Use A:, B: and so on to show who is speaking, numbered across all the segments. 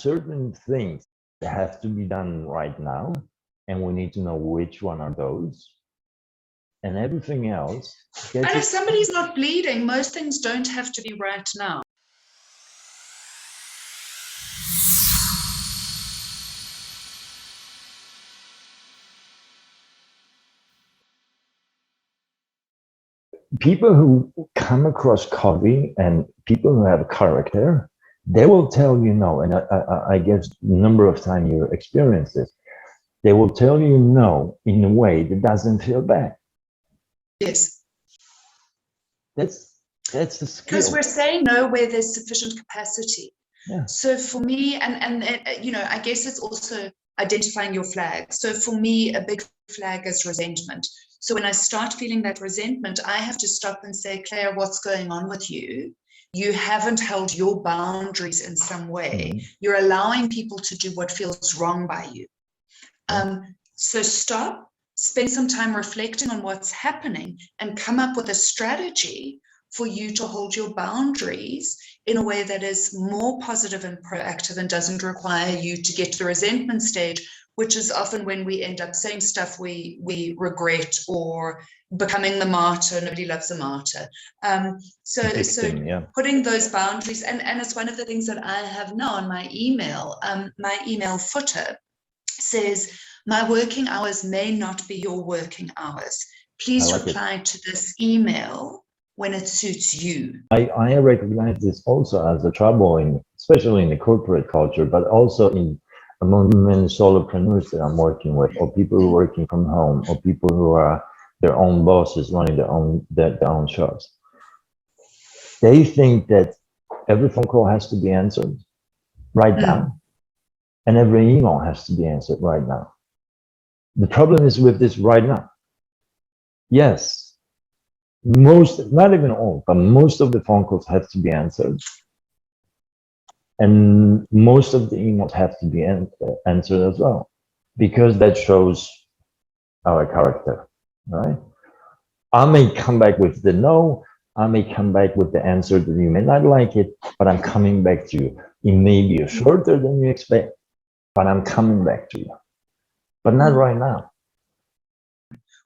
A: certain things that have to be done right now, and we need to know which one are those. And everything else.
B: And if somebody's not bleeding, most things don't have to be right now.
A: People who come across Covey and people who have character, they will tell you no. And I guess a number of times you experience this. They will tell you no in a way that doesn't feel bad.
B: Yes.
A: That's the skill.
B: Because we're saying no where there's sufficient capacity.
A: Yeah.
B: So for me, and you know, I guess it's also identifying your flag. So for me, a big flag is resentment. So when I start feeling that resentment, I have to stop and say, Claire, what's going on with you? You haven't held your boundaries in some way. Mm-hmm. You're allowing people to do what feels wrong by you. So stop, spend some time reflecting on what's happening, and come up with a strategy for you to hold your boundaries in a way that is more positive and proactive and doesn't require you to get to the resentment stage, which is often when we end up saying stuff we regret or becoming the martyr. Nobody loves a martyr. Putting those boundaries, and it's one of the things that I have now on my email footer says, my working hours may not be your working hours. Please reply to this email when it suits you.
A: I recognize this also as a trouble, especially in the corporate culture, but also among many solopreneurs that I'm working with, or people who are working from home, or people who are their own bosses running their own shops. They think that every phone call has to be answered right now, and every email has to be answered right now. The problem is with this right now. Yes, not even all, but most of the phone calls have to be answered. And most of the emails have to be answered as well, because that shows our character, right? I may come back with the no, I may come back with the answer that you may not like it, but I'm coming back to you. It may be shorter than you expect, but I'm coming back to you. But not right now.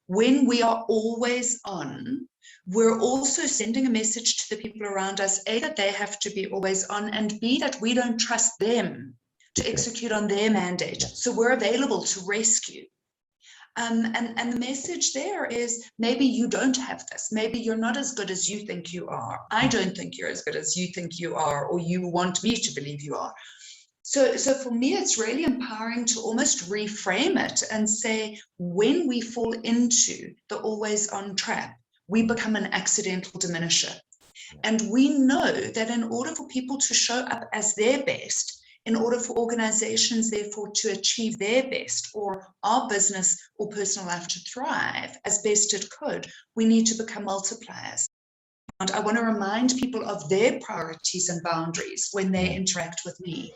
B: When we are always on, we're also sending a message to the people around us, A, that they have to be always on, and B, that we don't trust them to execute on their mandate. So we're available to rescue. And the message there is, maybe you don't have this. Maybe you're not as good as you think you are. I don't think you're as good as you think you are, or you want me to believe you are. So for me, it's really empowering to almost reframe it and say, when we fall into the always on trap, we become an accidental diminisher. And we know that in order for people to show up as their best, in order for organizations, therefore, to achieve their best, or our business or personal life to thrive as best it could, we need to become multipliers. And I want to remind people of their priorities and boundaries when they interact with me.